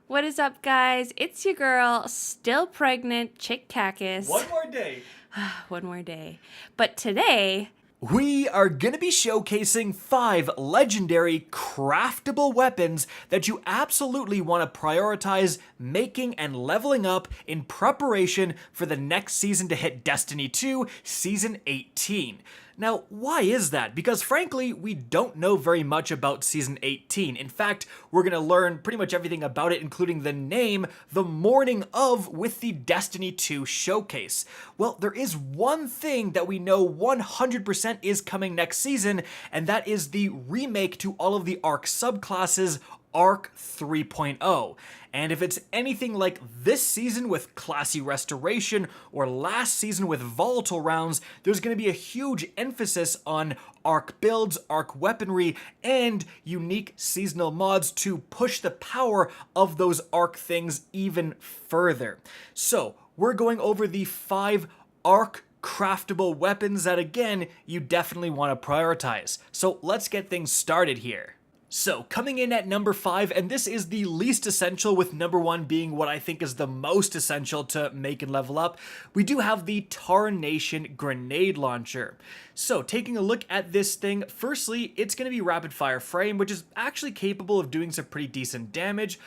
What is up, guys? It's your girl, still pregnant, Chick Cactus. One more day. One more day. But today, We are going to be showcasing 5 legendary craftable weapons that you absolutely want to prioritize making and leveling up in preparation for the next season to hit Destiny 2 Season 18. Now, why is that? Because frankly, we don't know very much about Season 18. In fact, we're going to learn pretty much everything about it, including the name, the morning of with the Destiny 2 showcase. Well, there is one thing that we know 100% is coming next season, and that is the remake to all of the Arc subclasses, Arc 3.0. And if it's anything like this season with classy restoration or last season with volatile rounds, there's going to be a huge emphasis on arc builds, arc weaponry, and unique seasonal mods to push the power of those arc things even further. So, we're going over the 5 arc craftable weapons that, again, you definitely want to prioritize. So let's get things started here. So, coming in at number 5, and this is the least essential, with number 1 being what I think is the most essential to make and level up, we do have the Tarnation Grenade Launcher. So, taking a look at this thing, firstly, it's going to be rapid fire frame, which is actually capable of doing some pretty decent damage.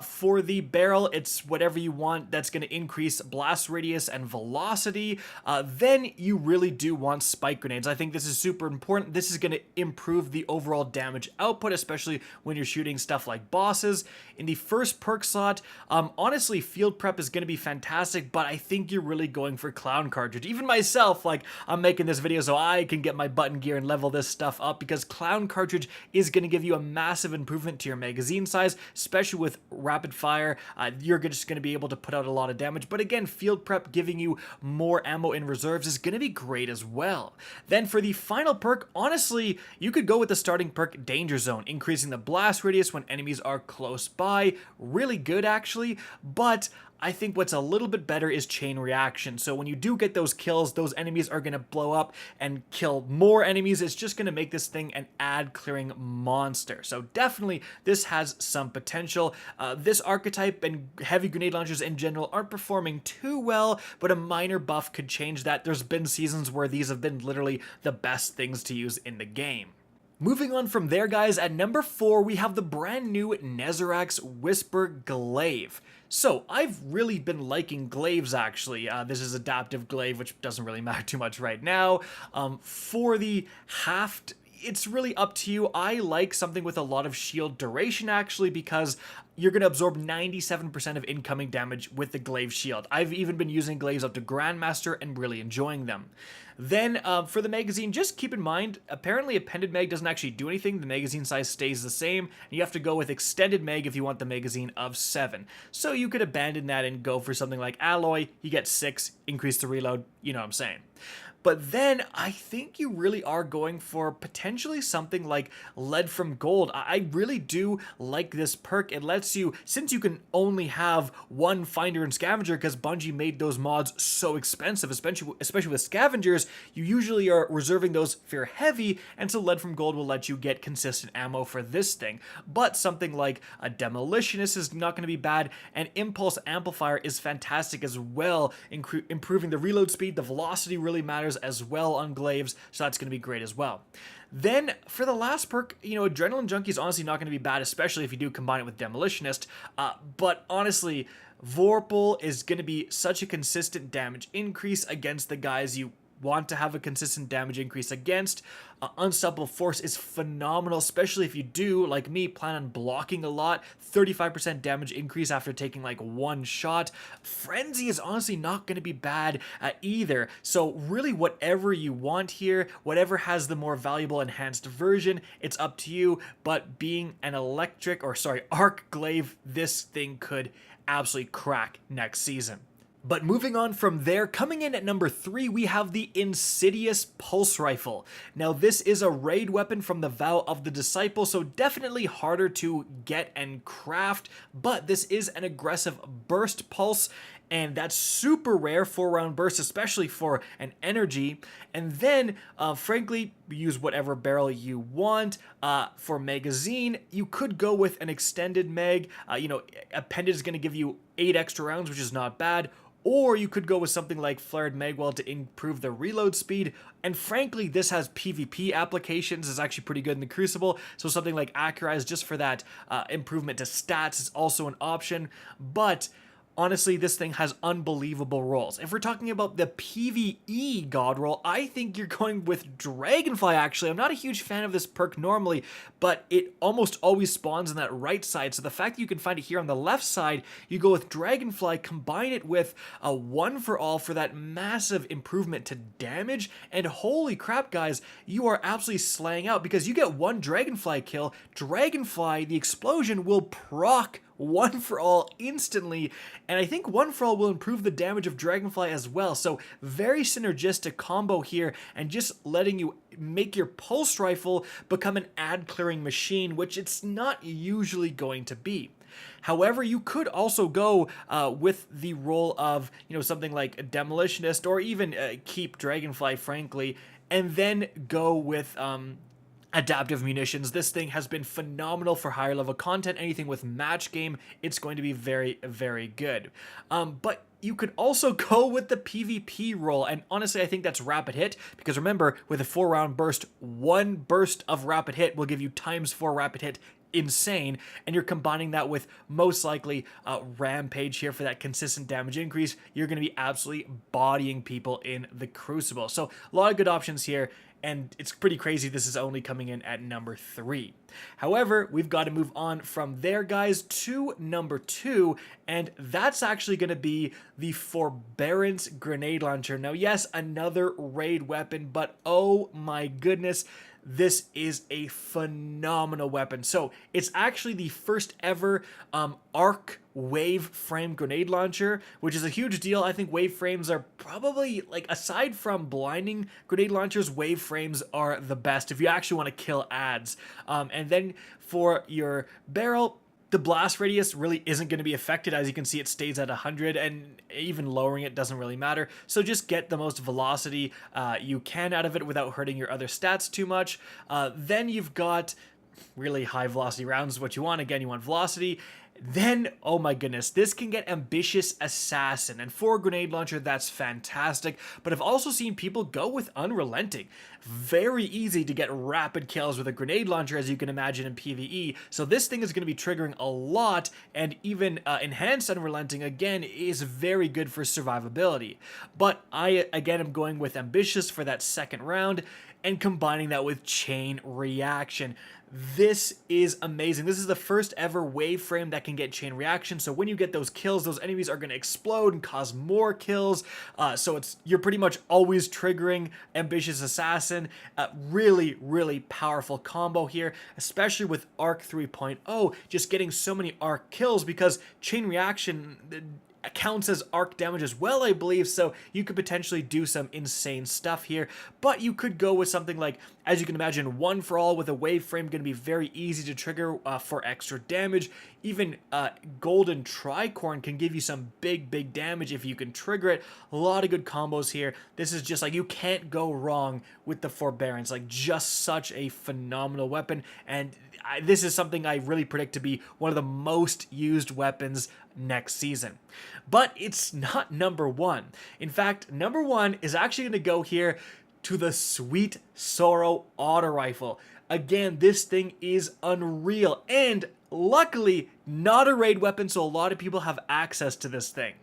For the barrel, it's whatever you want that's going to increase blast radius and velocity. Then you really do want spike grenades. I think this is super important. This is going to improve the overall damage output, especially when you're shooting stuff like bosses. In the first perk slot, honestly, field prep is going to be fantastic, but I think you're really going for clown cartridge. Even myself, like, I'm making this video so I can get my button gear and level this stuff up, because clown cartridge is going to give you a massive improvement to your magazine size, especially with rapid fire. You're just going to be able to put out a lot of damage, but again, field prep giving you more ammo in reserves is going to be great as well. Then for the final perk, honestly, you could go with the starting perk Danger Zone, increasing the blast radius when enemies are close by. Really good, actually, but I think what's a little bit better is chain reaction. So when you do get those kills, those enemies are going to blow up and kill more enemies. It's just going to make this thing an ad clearing monster. So definitely this has some potential. This archetype and heavy grenade launchers in general aren't performing too well, but a minor buff could change that. There's been seasons where these have been literally the best things to use in the game. Moving on from there, guys, at number 4, we have the brand new Nezarec's Whisper Glaive. So, I've really been liking glaives, actually. This is adaptive glaive, which doesn't really matter too much right now. For the haft, it's really up to you. I like something with a lot of shield duration, actually, because you're going to absorb 97% of incoming damage with the glaive shield. I've even been using glaives up to Grandmaster and really enjoying them. Then for the magazine, just keep in mind, apparently appended mag doesn't actually do anything. The magazine size stays the same, and you have to go with extended mag if you want the magazine of 7. So you could abandon that and go for something like alloy. You get 6, increase the reload, you know what I'm saying. But then I think you really are going for potentially something like Lead from Gold. I really do like this perk. It lets you, since you can only have one Finder and Scavenger because Bungie made those mods so expensive, especially with Scavengers, you usually are reserving those for heavy, and so Lead from Gold will let you get consistent ammo for this thing. But something like a Demolitionist is not going to be bad, and Impulse Amplifier is fantastic as well, improving the reload speed. The velocity really matters as well on glaives, so that's going to be great as well. Then for the last perk, Adrenaline Junkie is honestly not going to be bad, especially if you do combine it with Demolitionist, but honestly, Vorpal is going to be such a consistent damage increase against the guys you want to have a consistent damage increase against. Unstoppable Force is phenomenal, especially if you do, like me, plan on blocking a lot. 35% damage increase after taking like one shot. Frenzy is honestly not going to be bad either. So really whatever you want here, whatever has the more valuable enhanced version, it's up to you. But being an arc glaive, this thing could absolutely crack next season. But moving on from there, coming in at number 3, we have the Insidious Pulse Rifle. Now this is a raid weapon from the Vow of the Disciple, so definitely harder to get and craft, but this is an aggressive burst pulse, and that's super rare 4-round burst, especially for an energy. And then, frankly, use whatever barrel you want. For magazine, you could go with an extended mag. Appended is going to give you 8 extra rounds, which is not bad. Or you could go with something like Flared Magwell to improve the reload speed. And frankly, this has PvP applications. It's actually pretty good in the Crucible. So something like Accurize just for that improvement to stats is also an option. But honestly, this thing has unbelievable rolls. If we're talking about the PvE god roll, I think you're going with Dragonfly, actually. I'm not a huge fan of this perk normally, but it almost always spawns on that right side. So the fact that you can find it here on the left side, you go with Dragonfly, combine it with a 1-for-all for that massive improvement to damage, and holy crap, guys, you are absolutely slaying out because you get one Dragonfly kill. Dragonfly, the explosion, will proc 1-for-all instantly, and I think 1-for-all will improve the damage of Dragonfly as well. So very synergistic combo here, and just letting you make your pulse rifle become an ad clearing machine, which it's not usually going to be. However, you could also go with the role of, something like a Demolitionist, or even keep Dragonfly, frankly, and then go with Adaptive Munitions. This thing has been phenomenal for higher level content. Anything with match game, it's going to be very, very good. But you could also go with the PvP role, and honestly, I think that's Rapid Hit, because remember, with a 4-round burst, 1 burst of Rapid Hit will give you ×4 Rapid Hit. Insane, and you're combining that with most likely Rampage here for that consistent damage increase. You're going to be absolutely bodying people in the Crucible. So a lot of good options here, and it's pretty crazy this is only coming in at number 3. However, we've got to move on from there, guys, to number 2, and that's actually going to be the Forbearance Grenade Launcher. Now, yes, another raid weapon, but oh my goodness, this is a phenomenal weapon. So it's actually the first ever arc wave frame grenade launcher, which is a huge deal. I think wave frames are probably, like, aside from blinding grenade launchers, wave frames are the best if you actually want to kill ads. And then for your barrel, the blast radius really isn't going to be affected. As you can see, it stays at 100, and even lowering it doesn't really matter. So just get the most velocity you can out of it without hurting your other stats too much. Then you've got really high velocity rounds, what you want. Again, you want velocity. Then, oh my goodness, this can get Ambitious Assassin, and for a grenade launcher, that's fantastic, but I've also seen people go with Unrelenting. Very easy to get rapid kills with a grenade launcher, as you can imagine in PvE, so this thing is going to be triggering a lot, and even Enhanced Unrelenting, again, is very good for survivability. But I, again, am going with Ambitious for that second round, and combining that with Chain Reaction. This is amazing. This is the first ever wave frame that can get chain reaction. So when you get those kills, those enemies are going to explode and cause more kills. So you're pretty much always triggering Ambitious Assassin. Really, really powerful combo here, especially with Arc 3.0, just getting so many arc kills because chain reaction counts as arc damage as well, I believe, so you could potentially do some insane stuff here. But you could go with something like, as you can imagine, 1-for-all with a wave frame, going to be very easy to trigger for extra damage. Even Golden Tricorn can give you some big damage if you can trigger it. A lot of good combos here. This is just like, you can't go wrong with the Forbearance. Like, just such a phenomenal weapon, and this is something I really predict to be one of the most used weapons next season. But it's not number 1. In fact, number 1 is actually going to go here to the Sweet Sorrow Auto Rifle. Again, this thing is unreal, and luckily not a raid weapon, so a lot of people have access to this thing.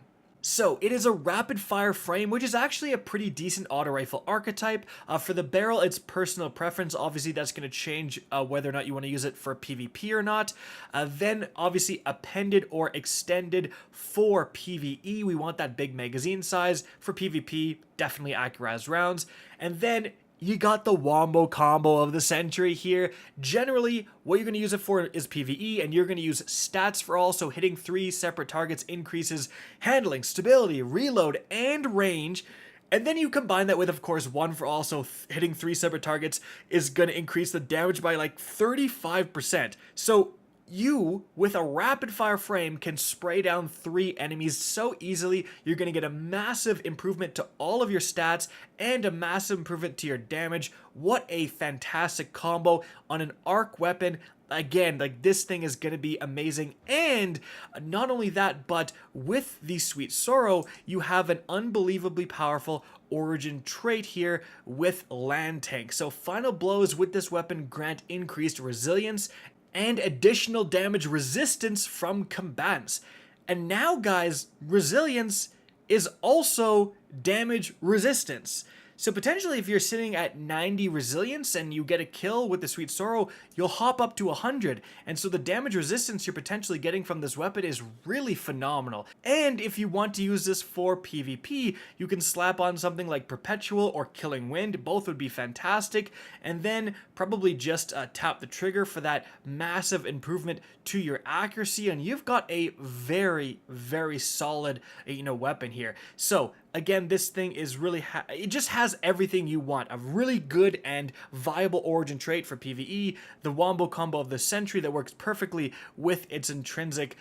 So it is a rapid fire frame, which is actually a pretty decent auto rifle archetype. For the barrel, it's personal preference. Obviously, that's going to change whether or not you want to use it for PvP or not. Then, obviously, appended or extended for PvE. We want that big magazine size. For PvP, definitely Accurize rounds. And then you got the wombo combo of the century here. Generally, what you're going to use it for is PvE, and you're going to use stats for all, so hitting 3 separate targets increases handling, stability, reload, and range. And then you combine that with, of course, 1-for-all, so hitting 3 separate targets is going to increase the damage by like 35%. So you, with a rapid fire frame, can spray down 3 enemies so easily. You're going to get a massive improvement to all of your stats and a massive improvement to your damage. What a fantastic combo on an arc weapon. Again, like, this thing is going to be amazing. And not only that, but with the Sweet Sorrow, you have an unbelievably powerful origin trait here with Land Tank. So final blows with this weapon grant increased resilience and additional damage resistance from combatants. And now, guys, resilience is also damage resistance. So potentially, if you're sitting at 90 resilience and you get a kill with the Sweet Sorrow, you'll hop up to 100. And so the damage resistance you're potentially getting from this weapon is really phenomenal. And if you want to use this for PvP, you can slap on something like Perpetual or Killing Wind. Both would be fantastic. And then probably just tap the trigger for that massive improvement to your accuracy. And you've got a very, very solid, weapon here. So again, this thing is really, it just has everything you want. A really good and viable origin trait for PvE, the wombo combo of the Sentry that works perfectly with its intrinsic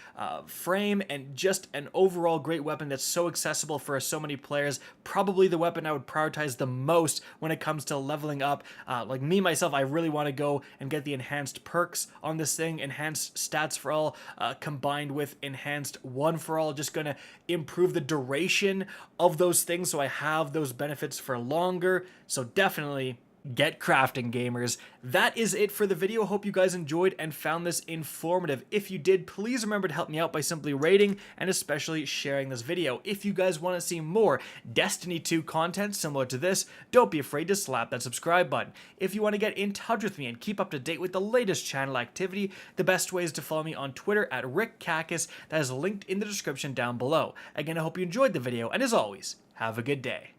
frame, and just an overall great weapon that's so accessible for so many players. Probably the weapon I would prioritize the most when it comes to leveling up. Like me, myself, I really want to go and get the enhanced perks on this thing, enhanced stats for all, combined with enhanced one for all, just going to improve the duration of those things so I have those benefits for longer. So definitely get crafting, gamers. That is it for the video. Hope you guys enjoyed and found this informative. If you did, please remember to help me out by simply rating and especially sharing this video. If you guys want to see more Destiny 2 content similar to this, don't be afraid to slap that subscribe button. If you want to get in touch with me and keep up to date with the latest channel activity, the best way is to follow me on Twitter at RickCacus. That is linked in the description down below. Again, I hope you enjoyed the video, and as always, have a good day.